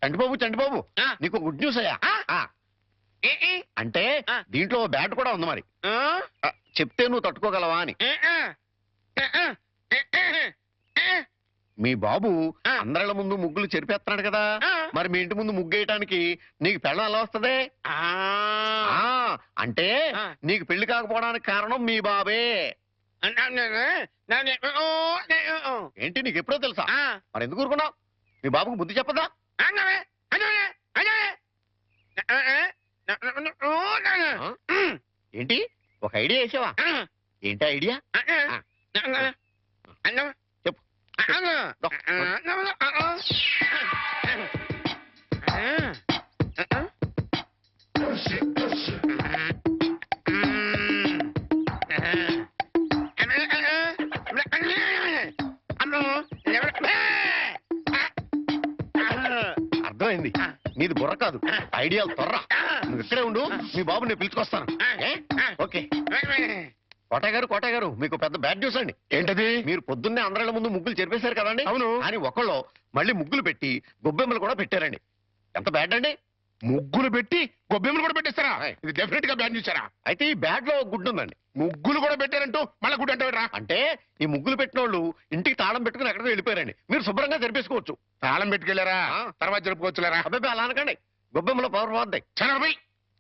చంటిబాబు నీకు good news అయ్యా. అంటే దీంట్లో బ్యాట్ కూడా ఉంది మరి. చెప్తే నువ్వు తట్టుకోగలవా అని. మీ బాబు అందరిళ్ళ ముందు ముగ్గులు చెరిపేస్తున్నాడు కదా, మరి మీ ఇంటి ముందు ముగ్గు వేయటానికి నీకు పెళ్ళం ఎలా వస్తుంది? అంటే నీకు పెళ్లి కాకపోవడానికి కారణం మీ బాబే. ఏంటి నీకు ఎప్పుడో తెలుసా? మరి ఎందుకు ఊరుకున్నావు? మీ బాబుకు బుద్ధి చెప్పదా? ఏంటి ఒక ఐడియా వేసావా? ఏంటి ఐడియా? చెప్పు. అర్థమైంది, నీది బుర్ర కాదు, ఐడియాలు త్వర. నువ్వు ఇక్కడే ఉండు, మీ బాబు నేను పిలుచుకొస్తాను. ఓకే. కోటయ్య గారు మీకు పెద్ద బ్యాడ్ న్యూస్ అండి. ఏంటది? మీరు పొద్దున్నే అందరిళ్ళ ముందు ముగ్గులు చెరిపేశారు కదండి. అవును. అని ఒకళ్ళు మళ్ళీ ముగ్గులు పెట్టి గొబ్బెమ్మలు కూడా పెట్టారండి. ఎంత బ్యాడ్ అండి? ముగ్గులు పెట్టి గొబ్బెమ్మలు కూడా పెట్టేస్తారా? ఇది డెఫినెట్ గా బ్యాన్ చేశారా? అయితే ఈ బ్యాడ్ లో గుడ్ ఉందండి. ముగ్గులు కూడా పెట్టారంటూ మళ్ళీ గుడ్ అంటారా? అంటే ఈ ముగ్గులు పెట్టిన వాళ్ళు ఇంటికి తాళం పెట్టుకుని ఎక్కడికో వెళ్ళిపోయారండి. మీరు శుభ్రంగా జరిపేసుకోవచ్చు. తాళం పెట్టుకెళ్లారా? తర్వాత జరుపుకోవచ్చులేరా? అబ్బాయి అలా అనకండి, గొబ్బెమ్మలో పవర్ పోద్దాయి. చనభై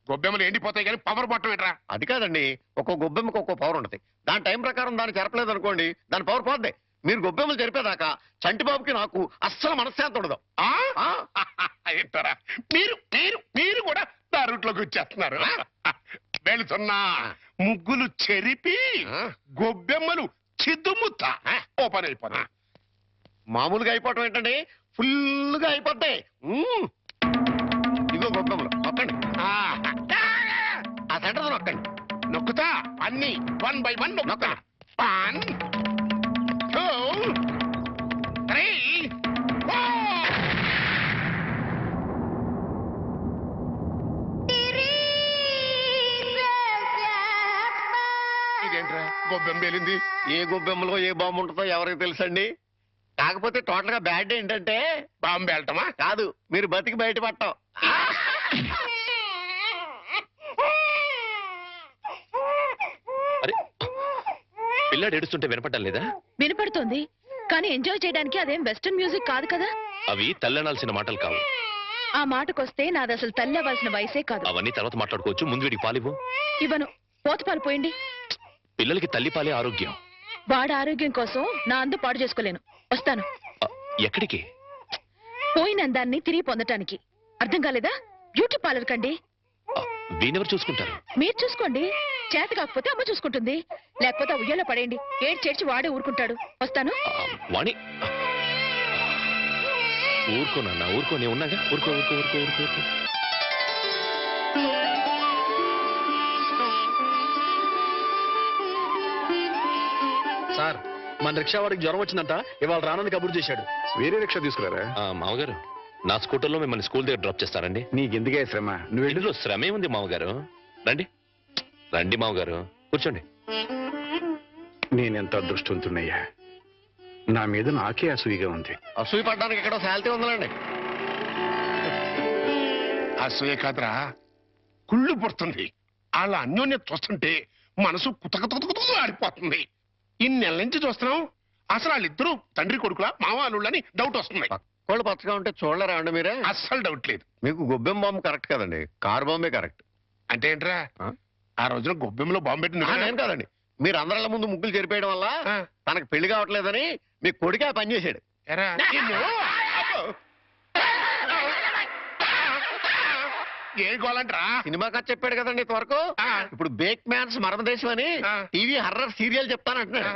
గొబ్బెమ్మలు ఎండిపోతాయి కానీ పవర్ బట్టం ఏంట్రా? అది కాదండి, ఒక్కో గొబ్బెమ్మకు ఒక్కో పవర్ ఉంటుంది. దాని టైం ప్రకారం దాన్ని చెరపలేదు అనుకోండి, దాని పవర్ పోద్దాయి. మీరు గొబ్బెమ్మలు జరిపేదాకా చంటిబాబుకి నాకు అస్సలు మనశ్శాంతి ఉండదు. మీరు మీరు మీరు కూడా నా రూట్లోకి వచ్చేస్తున్నారు. వెళుతున్నా ముగ్గులు చెరిపి గొబ్బెమ్మలు చిద్దుముత్త ఓపెన్ అయిపోతా. మామూలుగా అయిపోవటం ఏంటండి, ఫుల్గా అయిపోతాయి. ఇదిగో గొబ్బెమ్మలు నొక్కండి. ఆ సెంటర్ నొక్కండి. నొక్కుతా అన్ని 1 by 1 నొక్కుతా. 1 2 3 4. ఇదేంట్రా గొబ్బెమ్మ పేలింది? ఏ గొబ్బెమ్మలో ఏ బాంబు ఉంటుందో ఎవరికి తెలుసండి. కాకపోతే టోటల్ గా బ్యాడ్ ఏంటంటే బాంబు పేలటమా కాదు, మీరు బతికి బయటపడటం. పిల్లాడు ఏడుస్తుంటే వినపడ్డం లేదా? వినపడుతోంది, కానీ ఎంజాయ్ చేయడానికి అదేం వెస్టర్న్ మ్యూజిక్ కాదు కదా. అవి తల్లనాల్సిన మాటలు కావు. ఆ మాటకొస్తే నాది అసలు తల్లి అవ్వాల్సిన వయసే కాదు. అవన్నీ తర్వాత మాట్లాడుకోవచ్చు, ముందు వీడికి పాలివ్వు. ఇవ్వను, పోతపాలు పోయండి. పిల్లలకి తల్లి పాలే ఆరోగ్యం. వాడి ఆరోగ్యం కోసం నా అందు పాడు చేసుకోలేను. వస్తాను. ఎక్కడికి? పోయిన అందాన్ని తిరిగి పొందటానికి. అర్థం కాలేదా? బ్యూటీ పార్లర్ కండి. వీనెవరు చూసుకుంటారు? మీరు చూసుకోండి. చేత కాకపోతే అమ్మ చూసుకుంటుంది, లేకపోతే ఉయ్యాలో పడేయండి. చేర్చి వాడే ఊరుకుంటాడు. వస్తాను. వాణి ఊరుకోనన్నా, ఊరుకో, నేను ఉన్నాగా. ఊరుకో ఊరుకో ఊరుకో ఊరుకో ఊరుకో. సార్, మన రిక్షా వాడికి జ్వరం వచ్చిందంట, ఇవాళ రానని కబురు చేశాడు. వేరే రిక్షా తీసుకురారా? మామగారు, నా స్కూటర్లో మిమ్మల్ని స్కూల్ దగ్గర డ్రాప్ చేస్తారండి. నీకెందుకే శ్రమ? నువ్వు ఇంట్లో శ్రమే ఉంది మామగారు. రండి రండి మామగారు, కూర్చోండి. నేనెంత అదృష్టవంతున్నయ్యా, నా మీద నాకే అసూయగా ఉంది. అసూయ పడ్డానికి ఎక్కడో శాలిటీ ఉందండి. అసూయ కాదురా, కుళ్ళు పుడుతుంది. వాళ్ళ అన్యోన్యత చూస్తుంటే మనసు కుతకుతకుతూ ఆడిపోతుంది. ఇన్నెల నుంచి చూస్తున్నాం, అసలు వాళ్ళిద్దరూ తండ్రి కొడుకులా మావాళ్ళని డౌట్ వస్తుంది. కోళ్ళు పచ్చగా ఉంటే చూడలేరా అండి మీరే? అస్సలు డౌట్ లేదు. మీకు గొబ్బెమ్మ బాంబు కరెక్ట్ కదండి, కారు బాంబే కరెక్ట్. అంటే ఏంట్రా, ఆ రోజున గొబ్బెమ్మలో బాంబు పెట్టింది నేను కాదండి. మీరు అందరిళ్ళ ముందు ముగ్గులు చెరిపేయడం వల్ల తనకు పెళ్లి కావట్లేదని మీ కొడుకే పని చేశాడు. ఏం కోలంటరా? సినిమా కథ చెప్పాడు కదండి ఇంతవరకు. ఇప్పుడు బేక్ మ్యాన్స్ మరణదేశం అని టీవీ హర్రర్ సీరియల్ చెప్తానంటున్నాడు.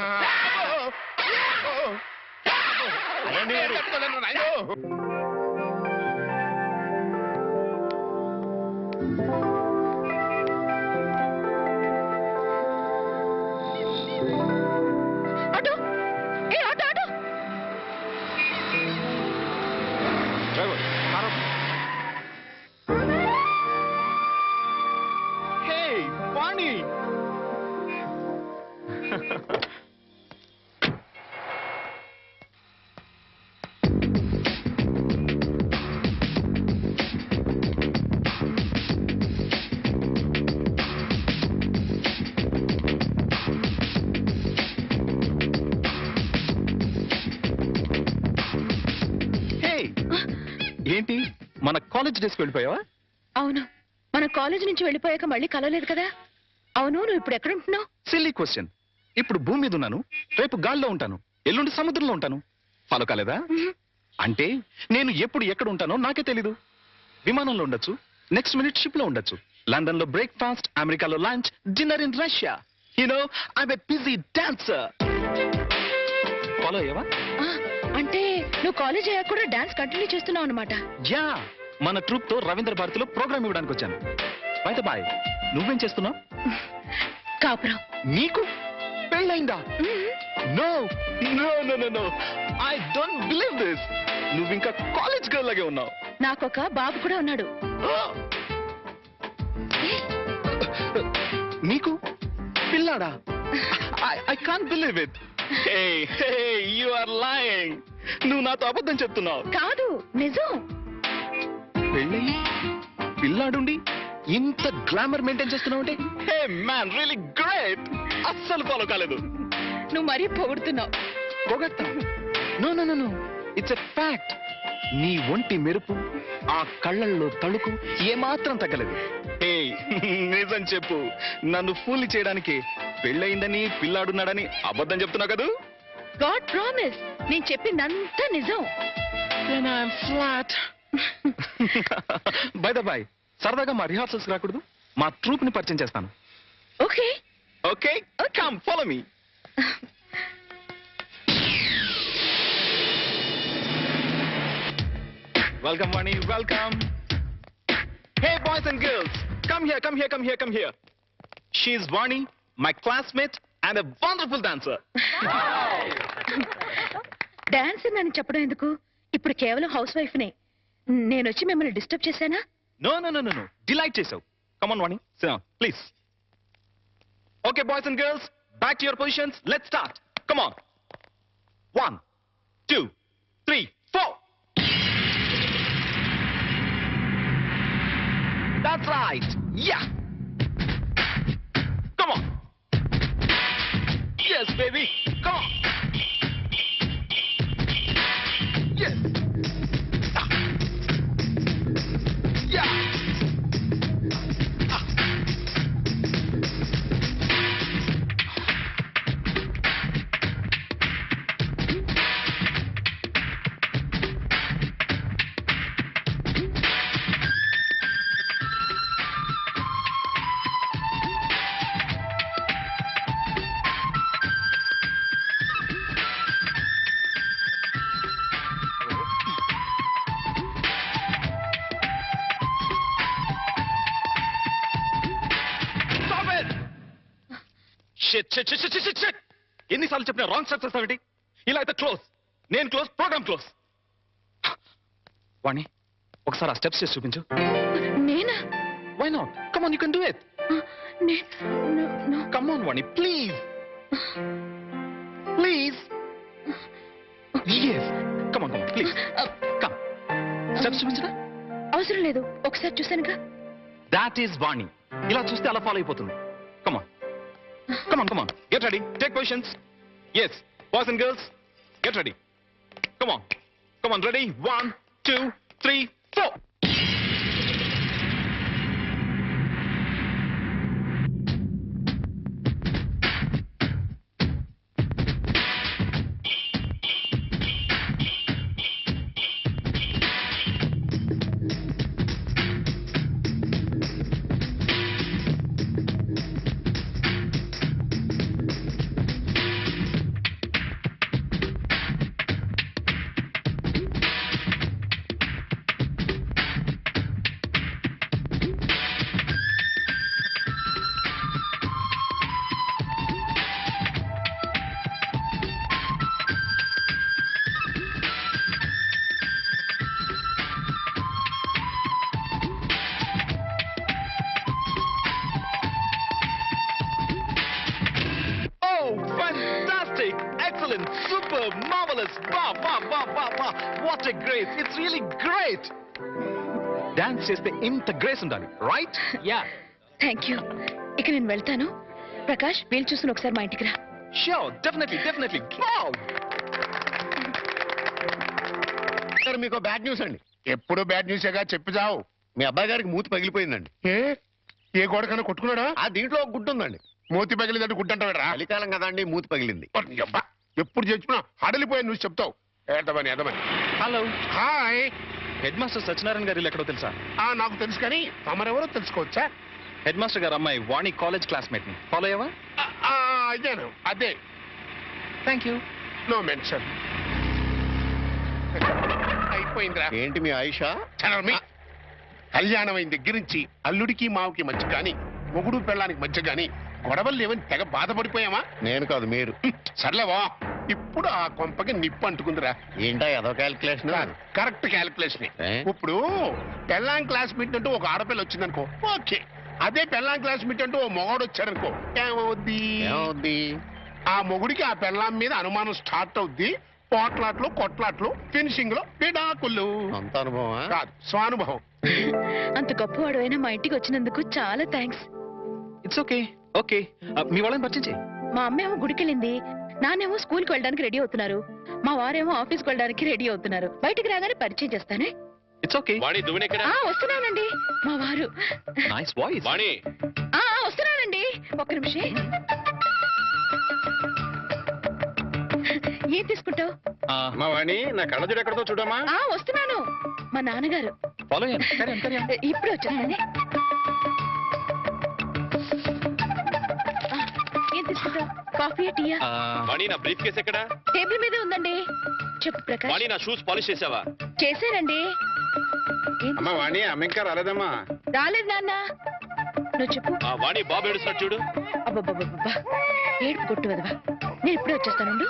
ఏంటి మన కాలేజ్ డేస్కి వెళ్ళిపోయావా? అవును, మన కాలేజ్ నుంచి వెళ్ళిపోయాక మళ్ళీ కలవలేదు కదా. అవును, నువ్వు ఇప్పుడు ఎక్కడ ఉంటున్నావు? Silly question. ఇప్పుడు భూమి మీద ఉన్నాను, రేపు గాల్లో ఉంటాను, ఎల్లుండి సముద్రంలో ఉంటాను. ఫాలో కాలేదా? అంటే నేను ఎప్పుడు ఎక్కడ ఉంటానో నాకే తెలీదు. విమానంలో ఉండొచ్చు, నెక్స్ట్ మినిట్ షిప్ లో ఉండొచ్చు, లండన్ లో బ్రేక్ఫాస్ట్, అమెరికాలో lunch, dinner in Russia. You know I'm a busy dancer. Follow అయ్యావా? అంటే నువ్వు కాలేజ్ అయ్యాక కూడా డాన్స్ కంటిన్యూ చేస్తున్నావు అనమాట. యా, మన ట్రూప్ తో రవీంద్ర భారతిలో ప్రోగ్రామ్ ఇవ్వడానికి వచ్చాను. బయట బాయ్, నువ్వేం చేస్తున్నావు? కాపురం. నీకు పెళ్ళైందా? No no no no no, I don't believe this. నువ్వు ఇంకా కాలేజ్ గర్ల్ లాగే ఉన్నావు. నాకొక బాబు కూడా ఉన్నాడు. నీకు పిల్లాడా? I can't believe it. Hey hey, you are lying. నువ్వు నాతో అబద్ధం చెప్తున్నావు. కాదు, నిజం. పెళ్ళయి పిల్లాడుండి ఇంత గ్లామర్ మెయింటైన్ చేస్తున్నావు అంటే, హే మ్యాన్, రియల్లీ గ్రేట్. అస్సలు ఫాలో కాలేదు. నువ్వు మరీ పొగుడుతున్నావు. పొగట్టా? No no no no, it's a fact. నీ ఒంటి మెరుపు, ఆ కళ్ళల్లో తళుకు ఏమాత్రం తగ్గలేదు. ఏ నిజం చెప్పు, నన్ను ఫూల్ చేయడానికి పెళ్ళయిందని పిల్లాడున్నాడని అబద్ధం చెప్తున్నావు కదూ? గాడ్ ప్రామిస్, నేను చెప్పిందంతా నిజం. ఫ్లాట్. బై ద బై, సరదాగా మా రిహార్సల్స్ రాకూడదు? మా ట్రూప్ ని పరిచయం చేస్తాను. Okay okay, come follow me. Welcome, Vani. Welcome. Hey, boys and girls, come here, come here, come here, come here. She is Vani, my classmate and a wonderful dancer. Dance అని చెప్పడం ఎందుకు? ఇప్పుడు కేవలం house wife నే. నేను వచ్చి మిమ్మల్ని disturb చేశానా? No, no, no, no, no. Delight చేసావు. Come on, Vani. Sit down, please. Okay, boys and girls, back to your positions. Let's start. Come on. 1, 2, 3, 4. That's right. Yeah. Come on. Yes, baby. Come on. Yes. Ah. Yeah. Ah. Stop it! Shit. ఎన్నిసార్లు చెప్పినా wrong steps వస్తావేంటి? ఇలా అయితే close. నేను close, programme close. వాణి, ఒకసారి ఆ steps చేసి చూపించు. నేనా? Why not? Come on, you can do it. Come on Vani, please please. Yes, come on please. Come, steps చూపించరా? అవసరం లేదు, ఒకసారి చూసానుగా. దాట్ ఈస్ వాణి. ఇలా చూస్తే అలా ఫాలో అయిపోతుంది. Come on, come on, come on. Get ready. Take positions. Yes, boys and girls, get ready. Come on. Come on, ready? 1, 2, 3, 4. Fantastic! Excellent! Super! Marvelous! Wow! What a grace! It's really great! Dance చేస్తే ఇంత grace ఉండాలి, right? Yeah. Thank you. ఇక నేను వెళ్తాను. ప్రకాష్, వీలు చూసుకుని ఒకసారి మా ఇంటికి రా. Sure, definitely. Wow! సార్, మీకు బ్యాడ్ న్యూస్ అండి. ఎప్పుడు బ్యాడ్ న్యూసేగా చెప్పి చావు. మీ అబ్బాయి గారికి మూతి పగిలిపోయిందండి. ఏ గోడకన్నా కొట్టుకున్నాడా? ఆ దీంట్లో ఒక గుడ్డు ఉందండి. మూతి పగిలిదంటే గుడ్డంటావేరా? చలికాలం కదా అండి, మూతి పగిలింది. ఎప్పుడు చెప్పినా హడలిపోయా నువ్వు చెప్తావు. ఏదమని ఏదమని. Hello, hi. Head master Satyanarayana గారు ఇల్లు ఎక్కడో తెలుసా? నాకు తెలుసు కానీ తమరెవరో తెలుసుకోవచ్చా? హెడ్ మాస్టర్ గారు అమ్మాయి వాణి కాలేజ్ క్లాస్మేట్ ని ఫాలో అయ్యావా? అదేను, అదే. Thank you. No mention. అయిపోయిందిరా. ఏంటి మీ ఆయిషా? కళ్యాణం అయిన దగ్గర నుంచి అల్లుడికి మావుకి మధ్య గాని, మొగుడు పెళ్ళానికి మధ్య గాని గొడవలు లేవని తెగ బాధపడిపోయామా? నేను కాదు, మీరు. సర్లేవా, ఇప్పుడు ఆ కొంపకి నిప్పు అంటుకుందిరా. ఏంటా ఏదో క్యాల్కులేషన్? Correct calculation. ఇప్పుడు పెళ్ళాం క్లాస్ మీట్ అంటూ ఒక ఆడపిల్ల వచ్చిందనుకో, ఓకే. అదే పెళ్ళాం క్లాస్ మీట్ అంటూ ఓ మొగాడు వచ్చాడనుకో, ఏమవుద్ది? ఆ మొగుడికి ఆ పెళ్ళాం మీద అనుమానం స్టార్ట్ అవుద్ది. పోట్లాట్లు, కొట్లాట్లు, ఫినిషింగ్ లో విడాకులు. అంత అనుభవం కాదు, స్వానుభవం. అంత గొప్పవాడు అయినా మా ఇంటికి వచ్చినందుకు చాలా థ్యాంక్స్. It's okay. ఓకే, మీ వాళ్ళని పరిచయం చేయి. మా అమ్మేమో గుడికెళ్ళింది, నాన్నేమో స్కూల్కి వెళ్ళడానికి రెడీ అవుతున్నారు, మా వారేమో ఆఫీస్కి వెళ్ళడానికి రెడీ అవుతున్నారు. బయటికి రాగానే పరిచయం చేస్తానే. It's okay. వాణి దువ్వెనెక్కడ? వస్తున్నానండి. మా వారు. Nice voice. వాణి వస్తున్నానండి, ఒక్క నిమిషం. ఏం తీసుకుంటావు? మా వాణి, నా కళ్ళజోడు ఎక్కడతో చూడమ్మా. వస్తున్నాను. మా నాన్నగారు. ఫాలో అయ్యాను. ఇప్పుడు వచ్చేస్తానే. ఏం తీసుకుంటావు? కాఫీ, టీయా? వాణి, నా బ్రీఫ్ కేస్ ఎక్కడ? టేబుల్ మీదే ఉందండి. చెప్పు ప్రకాష్. వాణి, నా షూస్ పాలిష్ చేసావా? చేశానండి. అమ్మా వాణి, అమ్మ ఇంకా రాలేదమ్మా. రాలేదు నాన్న. నువ్వు చెప్పు. వాణి, బాబు ఏడుస్తున్నాడు చూడు. అబ్బబ్బబ్బబ్బా, ఏడుపు కొట్టు వదవా. నేను ఇప్పుడే వచ్చేస్తానుండు.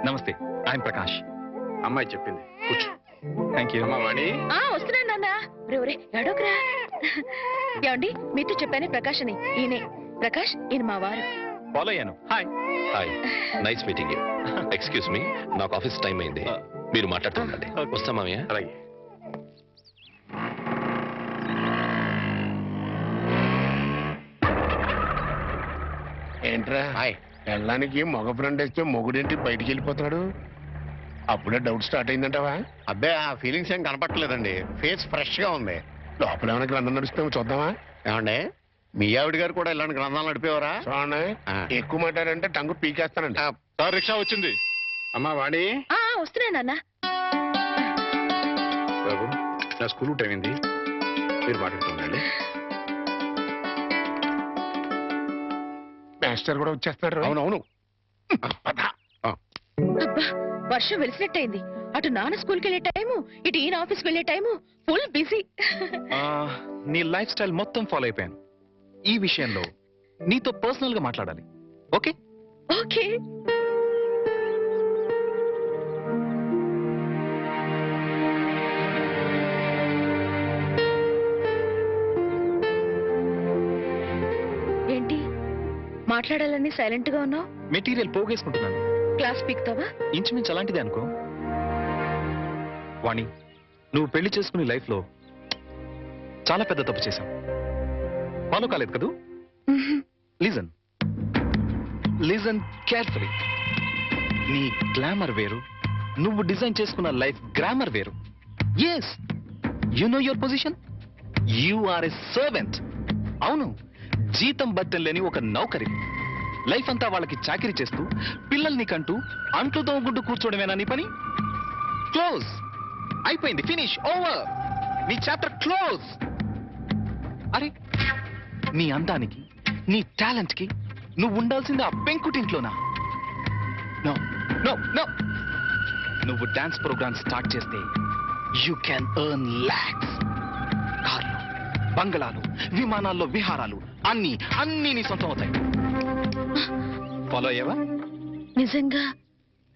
నమస్తే, ఐఎమ్ ప్రకాష్. అమ్మాయి చెప్పింది, కూర్చో. Thank you. వాణి, వస్తున్నాను నాన్న. ఒరే ఎడోకరా. ఏమండి, మీతో చెప్పానే ప్రకాష్ అని. ఈయనే ప్రకాష్, ఈయన మా వారు. ఫాలో అయ్యాను. Hi. Hi, nice meeting you. Excuse me, నాకు ఆఫీస్ టైం అయింది, మీరు మాట్లాడుతూ ఉండండి. వస్తా మామయ్య. అలాగే. ఏంట్రా పెళ్ళానికి మగ ఫ్రెండ్ వేస్తే మొగుడేంటి బయటికి వెళ్ళిపోతున్నాడు? అప్పుడే డౌట్ స్టార్ట్ అయిందంటావా? అబ్బే, ఆ ఫీలింగ్స్ ఏం కనపట్టలేదండి. ఫేస్ ఫ్రెష్ గా ఉంది. లోపల ఏమైనా గ్రంథం నడుస్తామో చూద్దామా? ఏమండి, మీ ఆవిడ గారు కూడా ఇలాంటి గ్రంథాలు నడిపేవారా? చూడండి, ఎక్కువ మాట్లాడంటే టంగు పీకేస్తానండి. సార్, రిక్షా వచ్చింది. అమ్మా వాణి. వస్తున్నా నాన్న. బాబు, నా స్కూల్ టైం అయింది, మీరు మాట్లాడుతుండండి. మాస్టర్ కూడా వచ్చేస్తున్నారు. అవునవును. అబ్బా, వర్షం వెలిసినట్టయింది. అటు నాన్న స్కూల్కి వెళ్ళే టైము, ఇటు ఈయన ఆఫీస్కి వెళ్ళే టైము. Full busy. నీ లైఫ్ స్టైల్ మొత్తం ఫాలో అయిపోయాను. ఈ విషయంలో నీతో పర్సనల్ గా మాట్లాడాలి. ఓకే? ఓకే. ఏంటి మాట్లాడాలని సైలెంట్ గా ఉన్నావు? మెటీరియల్ పోగేసుకుంటున్నాను. క్లాస్ పీక్తావా? ఇంచుమించు అలాంటిదే అనుకో. వాణి, నువ్వు పెళ్లి చేసుకునే లైఫ్ లో చాలా పెద్ద తప్పు చేశావు. ఫాలో కాలేదు కదూ? Listen listen carefully. నీ గ్లామర్ వేరు, నువ్వు డిజైన్ చేసుకున్న లైఫ్ గ్రామర్ వేరు. Yes, you know your position. You are a servant. అవును, జీతం బట్టం లేని ఒక నౌకరి. లైఫ్ అంతా వాళ్ళకి చాకరీ చేస్తూ పిల్లల్ని కంటూ అంట్లు తోముకుంటూ కూర్చోవడమేనా నీ పని? క్లోజ్. అయిపోయింది, ఫినిష్, ఓవర్. నీ చాప్టర్ క్లోజ్. అరే, నీ అందానికి, నీ టాలెంట్ కి నువ్వు ఉండాల్సింది ఆ పెంకుటింట్లోనా? No no no. నువ్వు డాన్స్ ప్రోగ్రామ్ స్టార్ట్ చేస్తే యూ క్యాన్ ఎర్న్ లాక్స్. కార్లు, బంగళాలు, విమానాల్లో విహారాలు, అన్ని అన్ని నీ సొంతం అవుతాయి. ఫాలో అయ్యావా? నిజంగా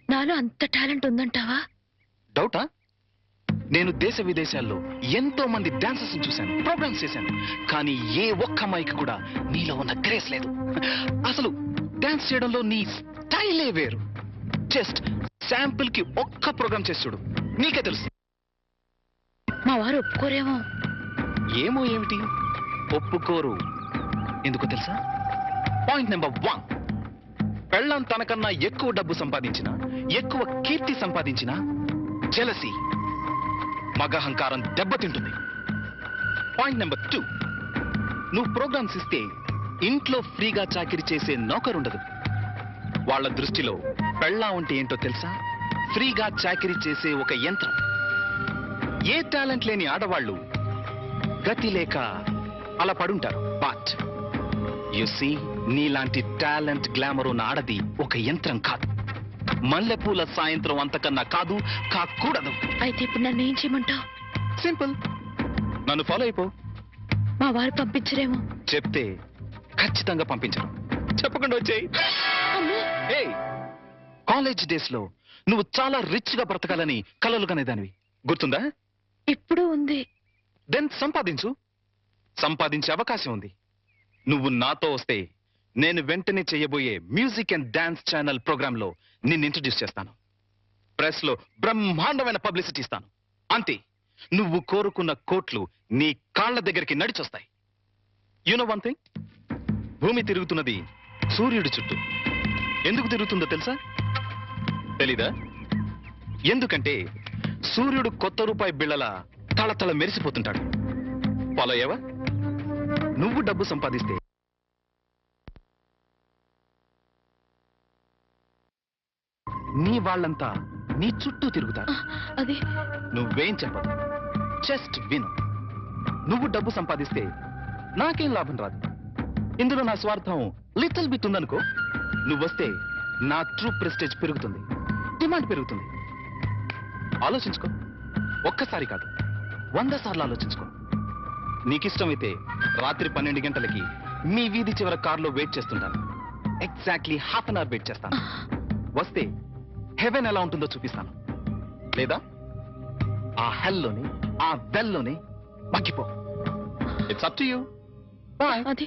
నాలో అంత టాలెంట్ ఉందంటావా? డౌటా? నేను దేశ విదేశాల్లో ఎంతో మంది డాన్సర్స్ చూశాను, ప్రోగ్రామ్స్ చేశాను, కానీ ఏ ఒక్క అమ్మాయికి కూడా నీలో ఉన్న గ్రేస్ లేదు. అసలు డాన్స్ చేయడంలో నీ స్టైలే వేరు. జస్ట్ శాంపుల్ కి ఒక్క ప్రోగ్రామ్ చేసి చూడు, నీకే తెలుసు. మా వారు ఒప్పుకోరేమో. ఏమో ఏమిటి, ఒప్పుకోరు. ఎందుకో తెలుసా? పాయింట్ నెంబర్ 1, పెళ్ళాం తనకన్నా ఎక్కువ డబ్బు సంపాదించిన, ఎక్కువ కీర్తి సంపాదించిన జెలసీ మగహంకారం దెబ్బతింటుంది. పాయింట్ నెంబర్ 2, నువ్వు ప్రోగ్రామ్స్ ఇస్తే ఇంట్లో ఫ్రీగా చాకిరీ చేసే నౌకరుండదు. వాళ్ళ దృష్టిలో పెళ్ళాం అంటే ఏంటో తెలుసా? ఫ్రీగా చాకిరీ చేసే ఒక యంత్రం. ఏ టాలెంట్ లేని ఆడవాళ్ళు గతి లేక అలా పడుంటారు. బట్ యు సీ, నీలాంటి టాలెంట్ గ్లామర్ ఉన్న ఆడది ఒక యంత్రం కాదు. మల్లెపూల సాయంత్రం అంతకన్నా కాదు, కాకూడదు. అయితే ఇప్పుడు నన్ను ఏం చేయమంటావు? సింపుల్, నన్ను ఫాలో అయిపో. మా వారు పంపించరేమో. చెప్తే ఖచ్చితంగా పంపించరు. చెప్పకుండా వచ్చేయి. ఏయ్, కాలేజ్ డేస్ లో నువ్వు చాలా రిచ్ గా బ్రతకాలని కలలు కనేదానివి, గుర్తుందా? ఇప్పుడు ఉంది. దెన్ సంపాదించు. సంపాదించే అవకాశం ఉంది. నువ్వు నాతో వస్తే నేను వెంటనే చేయబోయే music and dance channel program లో నిన్ను ఇంట్రడ్యూస్ చేస్తాను. ప్రెస్ లో బ్రహ్మాండమైన పబ్లిసిటీ ఇస్తాను. అంతే, నువ్వు కోరుకున్న కోట్లు నీ కాళ్ల దగ్గరికి నడిచొస్తాయి. యు నో వన్ థింగ్, భూమి తిరుగుతున్నది సూర్యుడి చుట్టూ. ఎందుకు తిరుగుతుందో తెలుసా? తెలీదా? ఎందుకంటే సూర్యుడు కొత్త రూపాయి బిళ్ళల తళతళ మెరిసిపోతుంటాడు. ఫాలో అయ్యావా? నువ్వు డబ్బు సంపాదిస్తే నీ వాళ్ళంతా నీ చుట్టూ తిరుగుతారు. అది నువ్వేం చెప్పదు, జస్ట్ విను. నువ్వు డబ్బు సంపాదిస్తే నాకేం లాభం రాదు. ఇందులో నా స్వార్థం లిటిల్ బిట్ ఉందనుకో. నువ్వొస్తే నా ట్రూ ప్రెస్టేజ్ పెరుగుతుంది, డిమాండ్ పెరుగుతుంది. ఆలోచించుకో. ఒక్కసారి కాదు, 100 సార్లు ఆలోచించుకో. నీకిష్టమైతే రాత్రి 12 గంటలకి మీ వీధి చివర కారులో వెయిట్ చేస్తుంటాను. ఎగ్జాక్ట్లీ ½ అన్ అవర్ వెయిట్ చేస్తాను. వస్తే హెవెన్ ఎలా ఉంటుందో చూపిస్తాను. లేదా ఆ హెల్లోనే, ఆ బెల్లోనే మగ్గిపో. It's up to you. Bye. అది